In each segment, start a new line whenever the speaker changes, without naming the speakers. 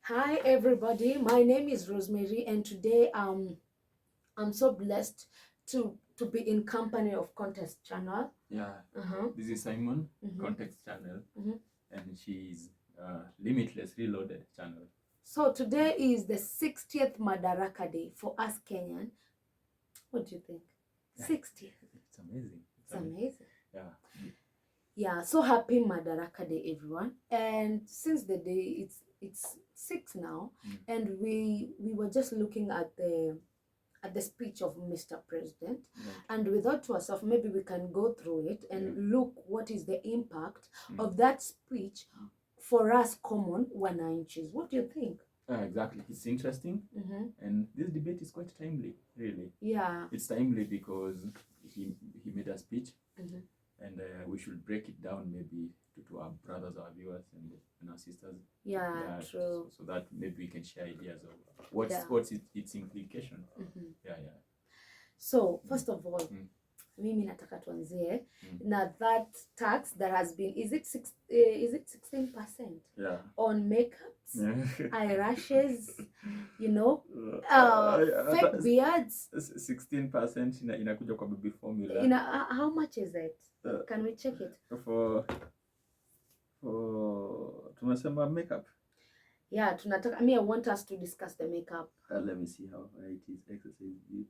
Hi everybody, my name is Rosemary and today I'm so blessed to be in company of Contest Channel.
Yeah,
Uh-huh.
this is Simon,
Mhm.
Context Channel,
Mhm.
and she's Limitless Reloaded Channel.
So today is the 60th Madaraka Day for us Kenyan. What do you think? 60th.
It's amazing.
It's amazing.
Yeah.
Yeah, so happy Madaraka Day everyone. And since the day it's 6 now, and we were just looking at the speech of Mr. President,
Right.
and we thought to ourselves maybe we can go through it and look what is the impact of that speech for us common wananchis. What do you think?
Exactly. It's interesting, and this debate is quite timely, really.
Yeah.
It's timely because he made a speech, and we should break it down maybe to our brothers, our viewers, and our sisters.
Yeah, true.
So that maybe we can share ideas of what's its implication. Yeah.
So first of all, mimi nataka tuanzie na that tax that has been, is it 16% on makeups, eyelashes, fake beards.
16% inakuja kwa baby formula.
How much is it? Can we check it?
For tunasema makeup.
Yeah, tunataka, I want us to discuss the makeup.
Let me see how it is. Exercise beauty.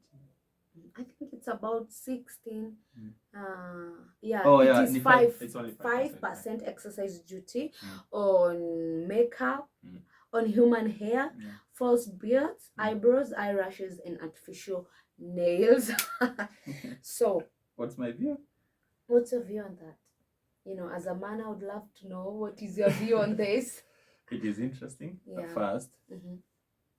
I think it's about 16. Yeah, it is 5% exercise duty on makeup, on human hair, false beards, eyebrows, eyelashes, and artificial nails. So,
what's my view?
What's your view on that? As a man, I would love to know what is your view on this.
It is interesting. At first,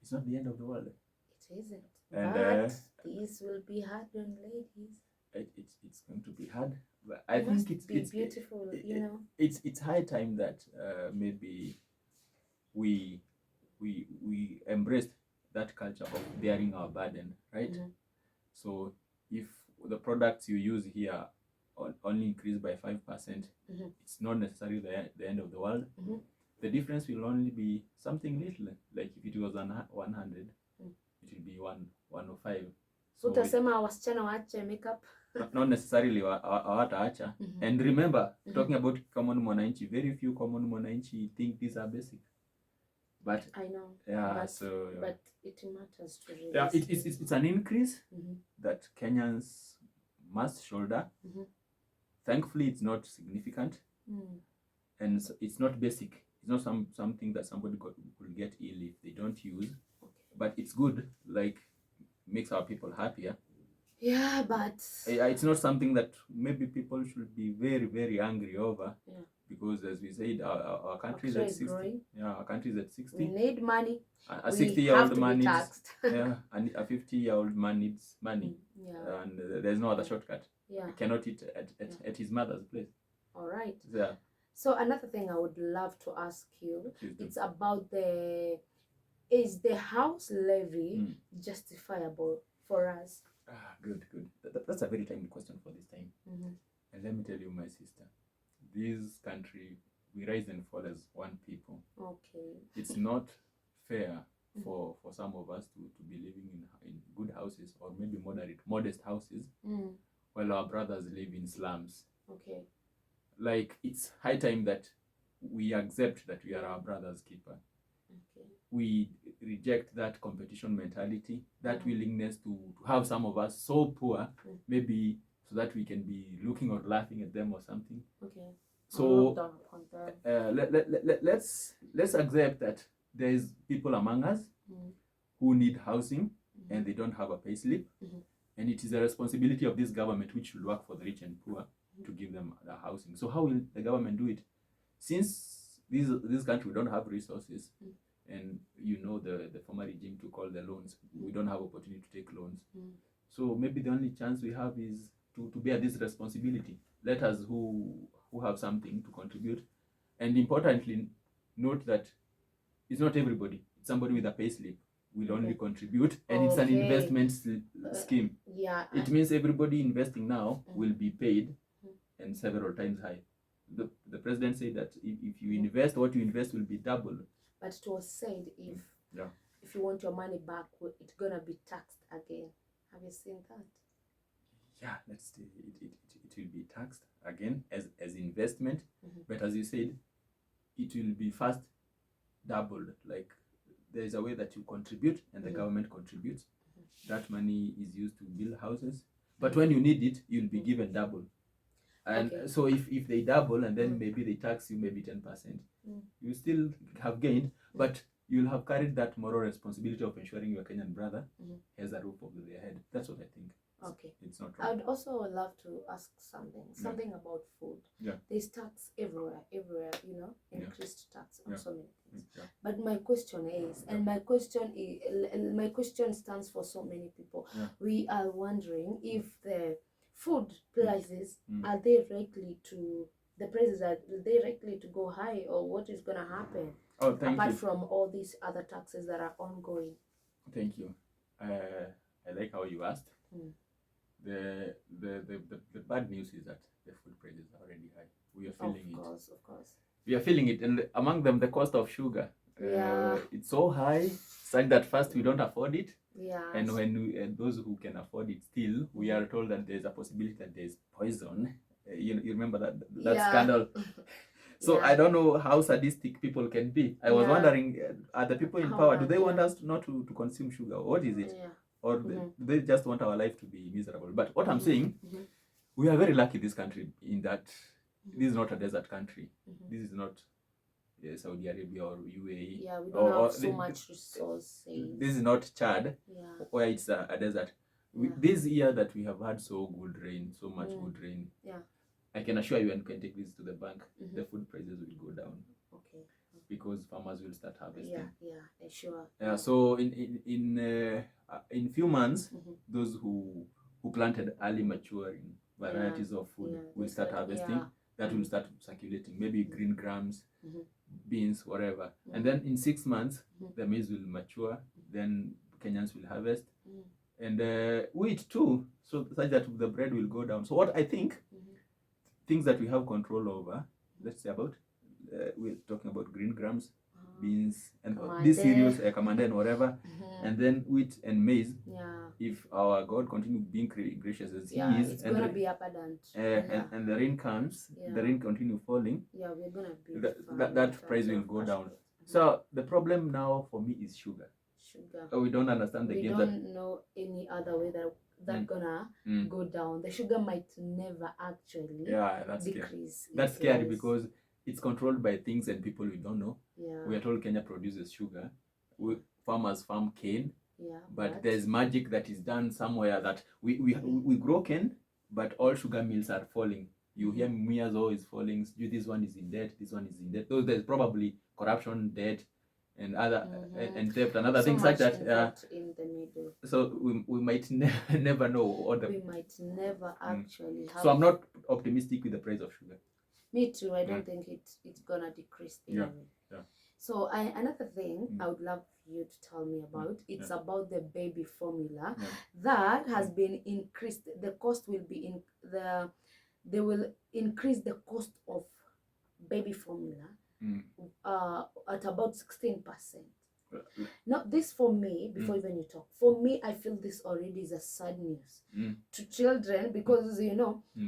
it's not the end of the world.
It isn't. And these will be hard on ladies.
It's going to be hard. But I think it's
beautiful.
It's high time that maybe we embraced that culture of bearing our burden, right? So if the products you use here only increase by 5%, it's not necessarily the end of the world. The difference will only be something little. Like if it was 100, it will be 105.
So utasema wasichana waache makeup?
Not necessarily hawataacha. And remember, talking about common mwananchi, very few common mwananchi think these are basic. But
I know.
Yeah,
but it matters to really.
Yeah, it's an increase that Kenyans must shoulder. Thankfully, it's not significant, and it's not basic. It's not something that somebody could get ill if they don't use. But it's good, like makes our people happier.
Yeah, but
it's not something that maybe people should be very, very angry over. Yeah. Because as we said, our country is at 60. Growing. Yeah, our country is at 60.
We need money.
A 60-year-old man needs, yeah, and a 50-year-old man needs money. Yeah. And there's no other shortcut. Yeah. He cannot eat at his mother's place.
All right.
Yeah.
So another thing I would love to ask you, it's about is the house levy justifiable for us?
Good. That's a very timely question for this time. And let me tell you, my sister, this country, we rise and fall as one people. Okay. It's not fair for some of us to be living in good houses, or maybe modest houses, while our brothers live in slums. Okay. Like, it's high time that we accept that we are our brother's keeper. Okay. We reject that competition mentality, that willingness to have some of us so poor, maybe so that we can be looking or laughing at them or something. Okay. So let's accept that there's people among us who need housing and they don't have a pay slip, and it is the responsibility of this government, which should work for the rich and poor, to give them the housing. So how will the government do it? Since this country, we don't have resources, and the former regime took all the loans, we don't have opportunity to take loans. So maybe the only chance we have is to bear this responsibility. Let us who have something to contribute. And importantly, note that it's not everybody. It's somebody with a pay slip will only contribute, and it's an investment scheme. Yeah. It means everybody investing now will be paid, and several times high. The president said that if you invest, what you invest will be double.
but it was said if
Yeah.
if you want your money back, it's gonna be taxed again. Have you seen that?
Yeah, let's say it will be taxed again as investment,
Mhm.
but as you said, it will be first doubled. Like there is a way that you contribute and the
Mhm.
government contributes. That money is used to build houses, but when you need it, you'll be given double. And
Okay.
so if they double and then maybe they tax you maybe 10%, you still have gained, but you'll have carried that moral responsibility of ensuring your Kenyan brother has a roof over their head. That's what I think.
Okay.
It's not
I
wrong.
would also love to ask something about food.
Yeah.
There's tax everywhere, increased tax on
Yeah.
so many things.
Yeah.
But my question is, and my question stands for so many people.
Yeah.
We are wondering if the food prices are they likely to go high, or what is gonna happen apart from all these other taxes that are ongoing.
Thank you. I like how you asked. The bad news is that the food prices are already high. We are feeling
Of course.
We are feeling it, and among them, the cost of sugar. It's so high, such that first we don't afford it.
Yeah.
And when those who can afford it still, we are told that there's a possibility that there's poison. You remember that scandal? So I don't know how sadistic people can be. I was wondering, are the people in power, do they want us not to consume sugar? What is it? Or do they just want our life to be miserable? But what I'm saying, we are very lucky this country in that this is not a desert country. This is not Saudi Arabia or UAE.
Yeah, we don't have so much resources.
This is not Chad, where it's a desert. This year that we have had so much good rain.
Yeah.
I can assure you, and can take this to the bank, the food prices will go down. Okay. Because farmers will start harvesting.
Yeah, sure.
Yeah. So in few months, those who planted early maturing varieties of food will start harvesting. That will start circulating. Maybe green grams, beans, whatever. And then in 6 months, the maize will mature. Then Kenyans will harvest, and wheat too. So such that the bread will go down. So what I think, things that we have control over, let's say about, we're talking about green grams, beans, and these cereals, kamande and whatever, and then wheat and maize. If our God continues being gracious as He is,
it's gonna be abundant.
And the rain comes, the rain continue falling.
Yeah, we're gonna be
that price will go down. So the problem now for me is sugar. We don't understand the game.
We don't know any other way that gonna go down. The sugar might never actually decrease.
That's scary because it's controlled by things and people we don't know. We are told Kenya produces sugar. Farmers farm cane. But there's magic that is done somewhere that we grow cane, but all sugar mills are falling. You hear Mia's always falling. This one is in debt. This one is in debt. So there's probably corruption, debt, and other and theft and other things like that.
In the middle.
So we might never know what
we might never actually have.
So I'm not optimistic with the price of sugar.
Me too. I don't think it's gonna decrease anyway. So another thing I would love you to tell me about, it's about the baby formula that has been increased. The cost will be they will increase the cost of baby formula at about 16%. Now, this for me, before even you talk, for me, I feel this already is a sad news to children because,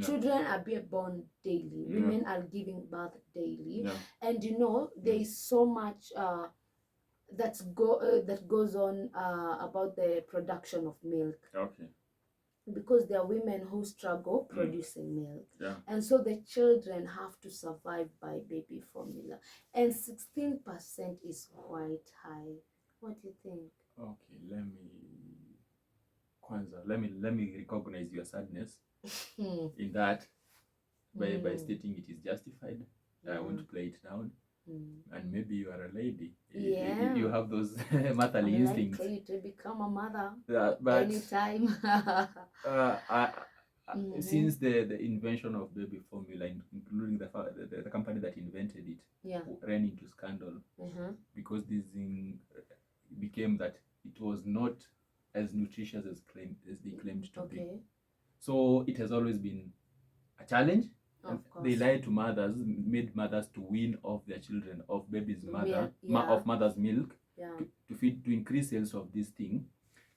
children are being born daily. Women are giving birth daily. And, there is so much that goes on about the production of milk. Okay. Because there are women who struggle producing milk. And so the children have to survive by baby formula. And 16% is quite high. What do you think?
Okay, let me recognize your sadness in that by stating it is justified. I won't play it down. And maybe you are a lady. You have those motherly instincts.
Likely to become a mother
but
anytime.
Since the invention of baby formula, including the company that invented it, ran into scandal because this thing became that it was not as nutritious as they claimed to be. So it has always been a challenge. they lied to mothers, made mothers to wean off their children, of baby's mother, of mother's milk, to feed, to increase sales of this thing.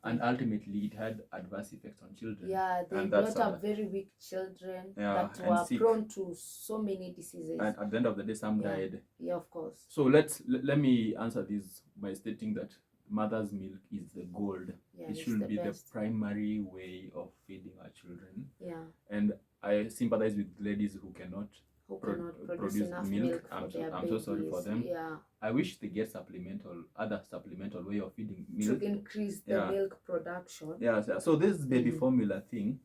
And ultimately, it had adverse effects on children.
Yeah, they brought up very weak children that were prone to so many diseases.
And at the end of the day, some died.
Yeah, of course.
So let me answer this by stating that mother's milk is the gold. It should be the primary way of feeding our children.
Yeah.
And I sympathize with ladies who cannot produce enough milk. I'm so sorry for them.
Yeah.
I wish they get other supplemental way of feeding milk
to increase the milk production.
Yeah. So this baby formula thing,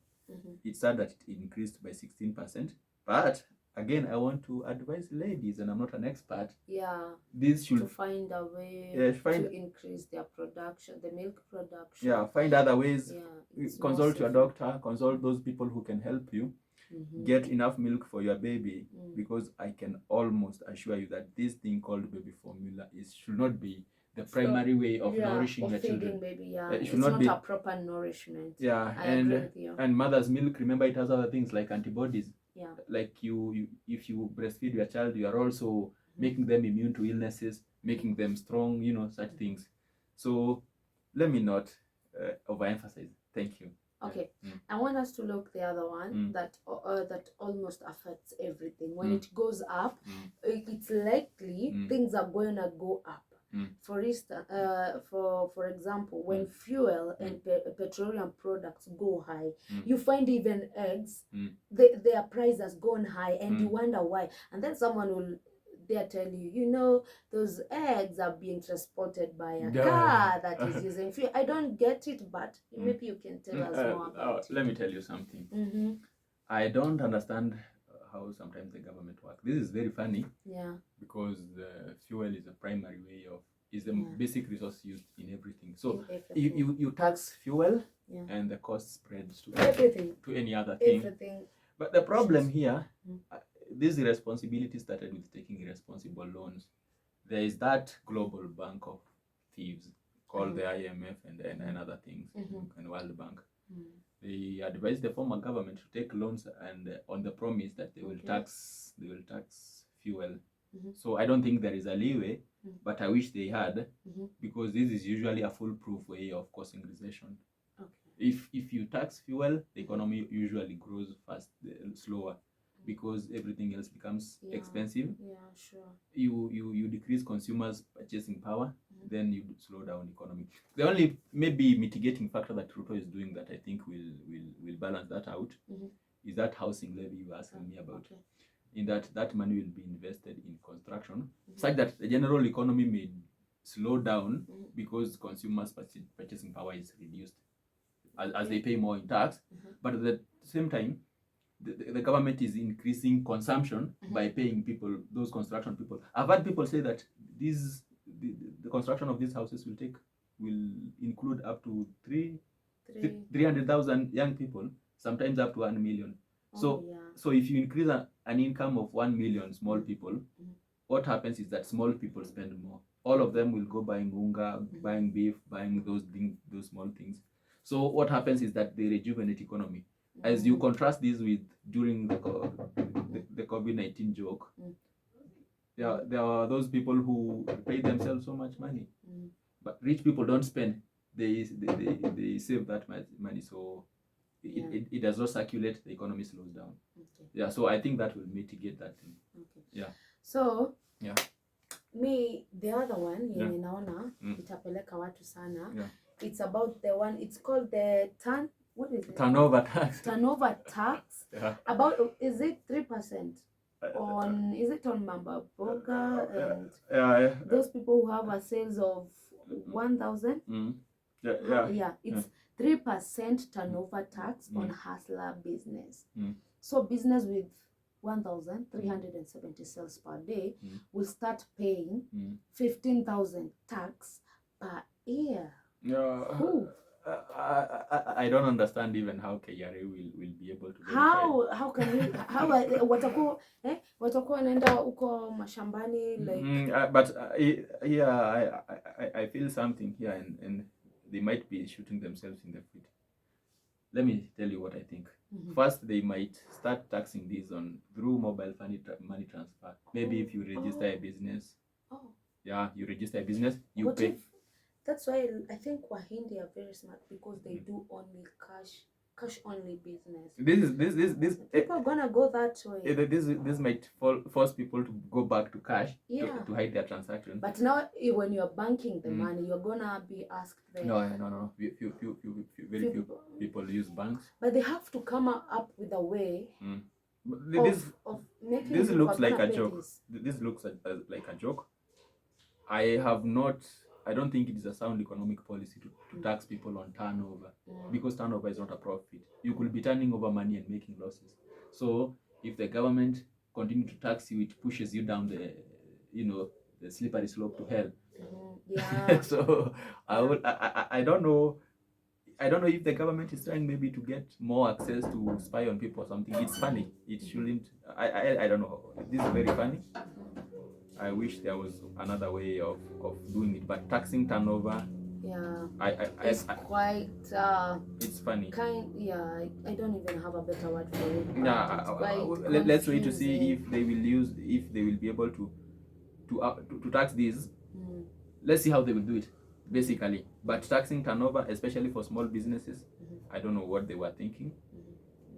it's sad that it increased by 16%. But again, I want to advise ladies, and I'm not an expert.
Yeah.
This should
to find a way to increase their production, the milk production.
Yeah. Find other ways. Yeah. Consult your doctor. Consult those people who can help you. Get enough milk for your baby, because I can almost assure you that this thing called baby formula should not be the primary way of nourishing the children.
Baby, it should not be a proper nourishment.
Yeah, and mother's milk, remember, it has other things like antibodies. Yeah. Like if you breastfeed your child, you are also making them immune to illnesses, making them strong, such things. So let me not overemphasize. Thank you.
Okay, I want us to look the other one that almost affects everything. When it goes up, it's likely things are going to go up. For instance, for example, when fuel and petroleum products go high, you find even eggs, their price has gone high, and you wonder why. And then someone will tell you, those eggs are being transported by a car that is using fuel. I don't get it, but maybe you can tell us more about it.
Let me tell you something. I don't understand how sometimes the government works. This is very funny. Yeah. Because the fuel is a primary way is the basic resource used in everything. So you tax fuel, and the cost spreads to everything, to any other thing. Everything. But the problem here, this irresponsibility started with taking irresponsible loans. There is that global bank of thieves called the IMF and other things, and World Bank. They advised the former government to take loans and on the promise that they will tax fuel. So I don't think there is a leeway, but I wish they had, because this is usually a foolproof way of causing recession. If you tax fuel, the economy usually grows slower, because everything else becomes expensive. Yeah, sure. You decrease consumers' purchasing power, then you slow down economy. The only maybe mitigating factor that Ruto is doing that I think will balance that out is that housing levy you were asking me about. In that money will be invested in construction, such that the general economy may slow down because consumers' purchasing power is reduced as they pay more in tax. But at the same time, the government is increasing consumption by paying those construction people. I've had people say that the construction of these houses will include up to 300,000 young people, sometimes up to 1 million. So if you increase an income of 1 million small people, what happens is that small people spend more. All of them will go buying unga, buying beef, buying those small things. So what happens is that they rejuvenate economy. As you contrast this with during the COVID-19 joke, there are those people who pay themselves so much money, but rich people don't spend. They save that money, so it does not circulate. The economy slows down. Yeah, so I think that will mitigate that thing. Yeah.
So me, the other one naona itapeleka watu sana. It's about the one. It's called the what is it?
Turnover tax.
Turnover tax. About, is it 3% on? Is it on Mamba Boga and those people who have a sales of 1,000? It's 3% turnover tax on hustler business. So business with 1,370 sales per day will start paying 15,000 tax per year.
I don't understand even how KRA will be able to
verify. How can we watakuwa wanaenda huko mashambani like
but I feel something here, and they might be shooting themselves in the foot. let me tell you what I think. First, they might start taxing these on through mobile money transfer. Maybe if you register a business, you register a business, you
What
pay.
if, that's why I think Wahindi are very smart, because they do only cash only business.
This
People are gonna go that way.
this might force people to go back to cash
Yeah.
to hide their transactions.
But now, when you're banking the money, you're gonna be asked there.
No. Very few people use banks.
But they have to come up with a way of making.
This
people
looks
are
like
gonna
a
pay
joke.
this.
This looks like a joke. I don't think it is a sound economic policy to tax people on turnover, because turnover is not a profit. You could be turning over money and making losses. So if the government continue to tax you, it pushes you down the slippery slope to hell.
Yeah.
So I don't know. I don't know if the government is trying maybe to get more access to spy on people or something. It's funny. It shouldn't. I don't know. This is very funny. I wish there was another way of doing it, but taxing turnover.
Yeah.
It's
quite.
It's funny.
I don't even have a better word for it.
Yeah. Let's wait to see if they will be able to tax these. Let's see how they will do it, basically. But taxing turnover, especially for small businesses, I don't know what they were thinking.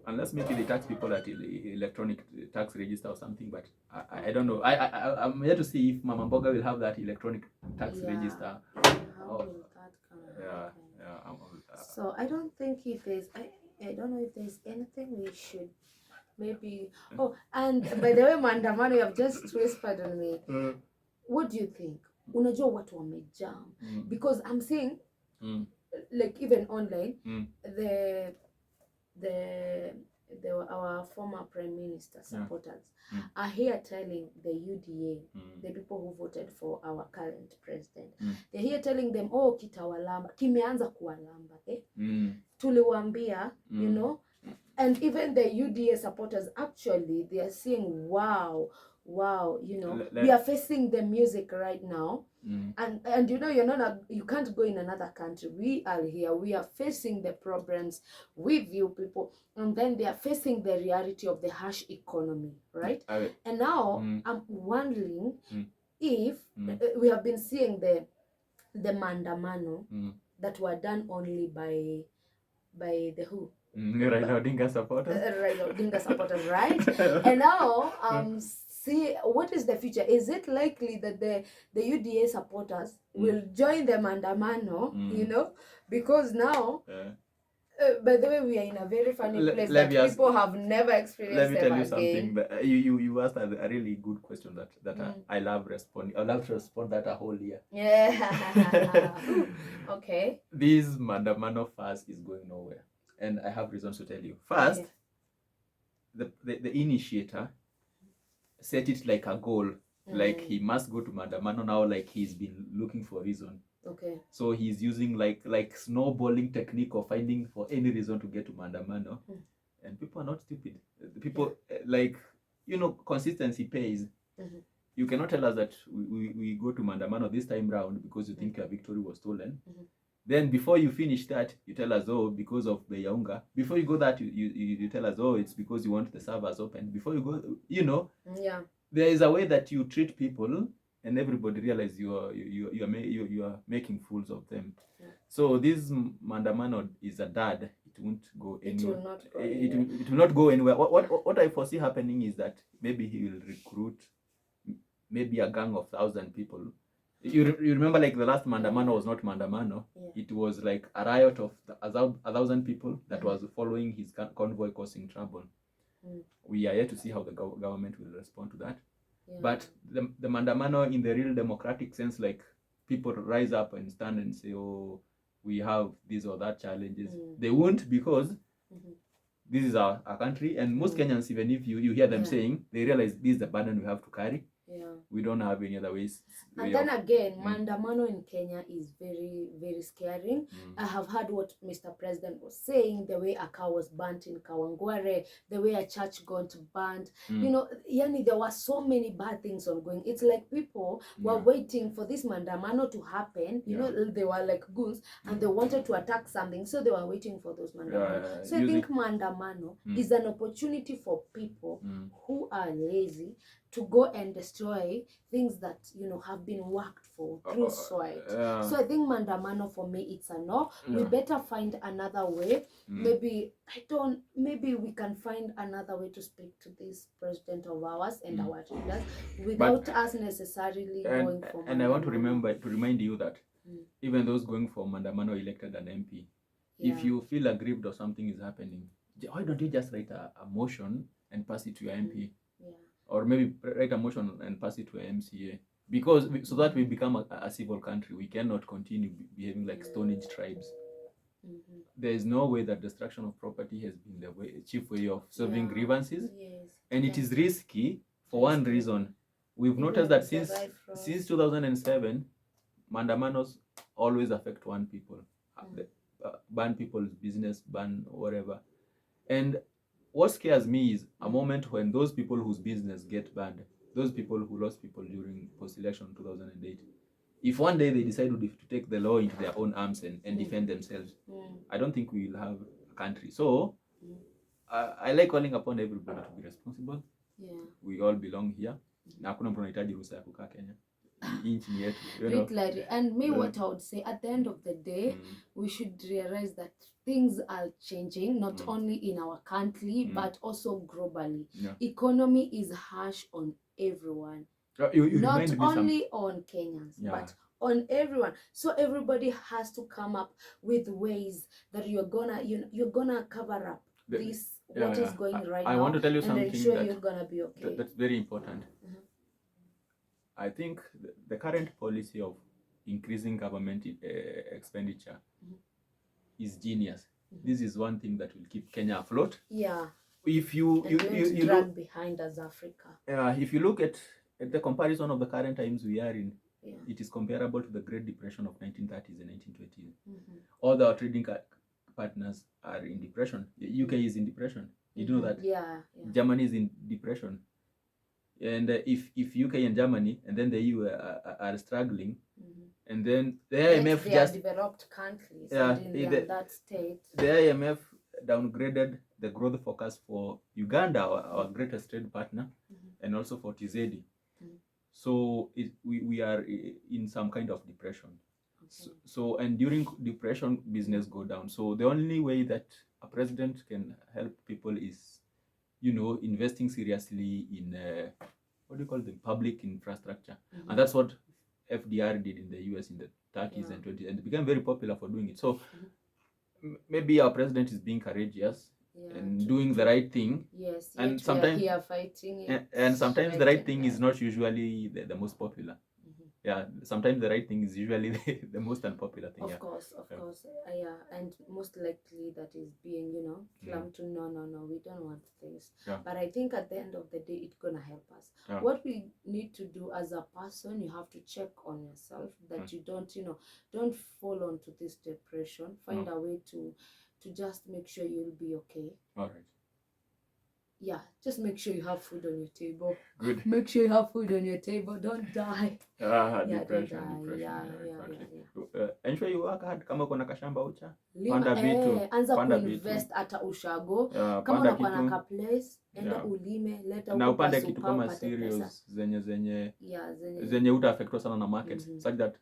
Unless maybe they tax people at electronic tax register or something, but I don't know. I'm here to see if Mama Mboga will have that electronic tax register.
How will that happen? So I don't think if there's I don't know if there's anything we should maybe. Oh, and by the way, Mandamano, you have just whispered on me. What do you think? Unajua watu wamejam, because I'm seeing like even online our former prime minister supporters are here telling the UDA, the people who voted for our current president, they're here telling them, oh, kitawalamba, kimeanza kuwalamba, tuliwambia, you know. And even the UDA supporters, actually, they are saying, wow, you know, we are facing the music right now. And you know, you can't go in another country. We are here. We are facing the problems with you people. And then they are facing the reality of the harsh economy, right? And now I'm wondering if we have been seeing the mandamano that were done only by the who?
Raila Odinga supporters.
Raila Odinga supporters, right? And now, see, what is the future? Is it likely that the UDA supporters will join the mandamano, you know? Because now, by the way, we are in a very funny place that people have never experienced.
Let me tell you something. That you asked a really good question that I love responding. I love to respond that a whole year.
Yeah. Okay.
This mandamano fast is going nowhere. And I have reasons to tell you. First, the initiator set it like a goal. Like he must go to mandamano now, like he's been looking for a reason.
Okay.
So he's using like snowballing technique or finding for any reason to get to mandamano. And people are not stupid. People like, you know, consistency pays. You cannot tell us that we go to mandamano this time round because you think your victory was stolen. Then before you finish that, you tell us, oh, because of the Yaunga. Before you go that, you tell us, oh, it's because you want the servers open. Before you go, you know, there is a way that you treat people, and everybody realize you are making fools of them. So this mandamano is a dud. It won't go anywhere. It will not go anywhere. What I foresee happening is that maybe he will recruit maybe a gang of 1,000 people. You remember, like the last mandamano was not mandamano. It was like a riot of 1,000 people that was following his convoy, causing trouble. We are yet to see how the government will respond to that. But the mandamano in the real democratic sense, like people rise up and stand and say, oh, we have this or that challenges. They won't, because this is our country. And most Kenyans, even if you hear them saying, they realize this is the burden we have to carry.
Yeah.
We don't have any other ways.
And then again, maandamano in Kenya is very, very scaring. I have heard what Mr. President was saying, the way a car was burnt in Kawangware, the way a church got burnt. You know, yani, there were so many bad things ongoing. It's like people were waiting for this maandamano to happen. You know, they were like goons and they wanted to attack something, so they were waiting for those maandamano. So I think maandamano is an opportunity for people who are lazy to go and destroy things that, you know, have been worked for through sweat. So I think maandamano, for me, it's a no. We better find another way. Maybe we can find another way to speak to this president of ours and our leaders without us necessarily going for maandamano.
And I want to remind you that even those going for maandamano elected an MP, if you feel aggrieved or something is happening, why don't you just write a motion and pass it to your MP? Or maybe write a motion and pass it to an MCA, because so that we become a civil country. We cannot continue behaving like Stone Age tribes. There is no way that destruction of property has been the chief way of solving grievances, and it is risky for one reason. We've noticed that since 2007, maandamanos always affect one people, ban people's business, ban whatever, and what scares me is a moment when those people whose business get banned, those people who lost people during post-election 2008, if one day they decide to take the law into their own arms and defend themselves, I don't think we will have a country. So I like calling upon everybody to be responsible. We all belong here. Na hakuna mtu anahitaji ruhusa ya kukaa Kenya.
And me, what I would say, at the end of the day, we should realize that things are changing, not only in our country, but also globally. Economy is harsh on everyone. Not only on Kenyans, but on everyone. So everybody has to come up with ways that you're gonna cover up this what is going right now.
I want to tell you something
and ensure you're gonna be okay.
That's very important. I think the current policy of increasing government expenditure is genius. This is one thing that will keep Kenya afloat. If you
drag behind as Africa.
If you look at the comparison of the current times we are in, it is comparable to the Great Depression of 1930s and 1920s. All our trading partners are in depression. The UK is in depression. You know that? Germany is in depression. And if UK and Germany and then the EU are struggling, and then the IMF
they are developed countries in that state.
The IMF downgraded the growth forecast for Uganda, our greatest trade partner, and also for TZD. So we are in some kind of depression. So and during depression, business go down. So the only way that a president can help people is, you know, investing seriously in what do you call them, public infrastructure, and that's what FDR did in the US in the 30s and 20s, and it became very popular for doing it. So maybe our president is being courageous and doing the right thing. And sometimes
we are here fighting it.
And sometimes the right thing is not usually the most popular. Sometimes the right thing is usually the most unpopular thing.
Of course. And most likely that is being, you know, clumped to no, we don't want this. But I think at the end of the day, it's gonna help us. What we need to do as a person, you have to check on yourself that you don't fall onto this depression. Find a way to just make sure you'll be okay.
All right.
Just make sure you have food on your table.
Good.
Make sure you have food on your table. Don't die.
Depression. Ensure you work hard. Kama uko na kashamba ucha, panda vitu.
Anza kuinvest hata ushago. Kama unakuwa na ka place, enda ulime, leta
na upande kitu kama cereals zenye uta affectwa sana na market, such that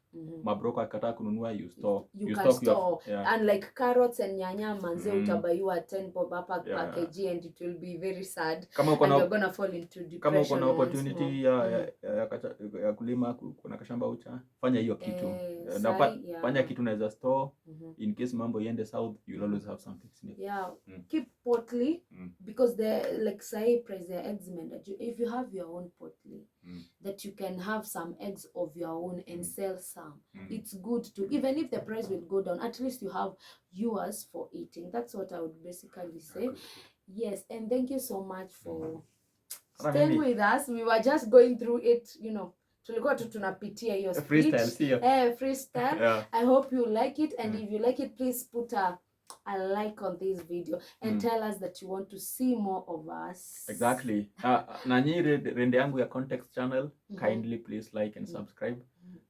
mabroko akataka kununua you store.
And like carrots and nyanya manze utabaiwa 10 bob hapa per kg, and it will be very sad.
Kama
and you're gonna fall into depression.
Kama uko na opportunity ya kulima, kuna kashamba ucha, fanya hiyo kitu. Fanya kitu naweza store in case mambo iende south, you'll always have something.
Keep potly because like say price their eggs mandatory. If you have your own potly that you can have some eggs of your own and sell some, it's good to, even if the price will go down, at least you have yours for eating. That's what I would basically say. Yes, and thank you so much for staying with us. We were just going through it, you know. Tulikuwa tu tunapitia hiyo speech.
Freestyle, sio?
Freestyle.
Yeah.
I hope you like it, and if you like it, please put a like on this video and tell us that you want to see more of us.
Exactly. Na nyi rende yangu ya context channel, kindly please like and subscribe.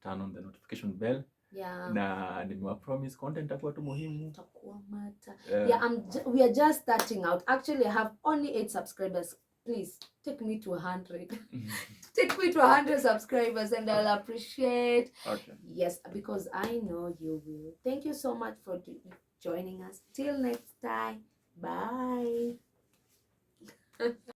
Turn on the notification bell.
Yeah.
Na nimewa promise content takuwa tu muhimu.
Takuwa mata. Yeah, we are just starting out. Actually, I have only 8 subscribers. Please take me to 100. Take me to 100 subscribers, and I'll appreciate.
Okay.
Yes, because I know you will. Thank you so much for joining us. Till next time. Bye.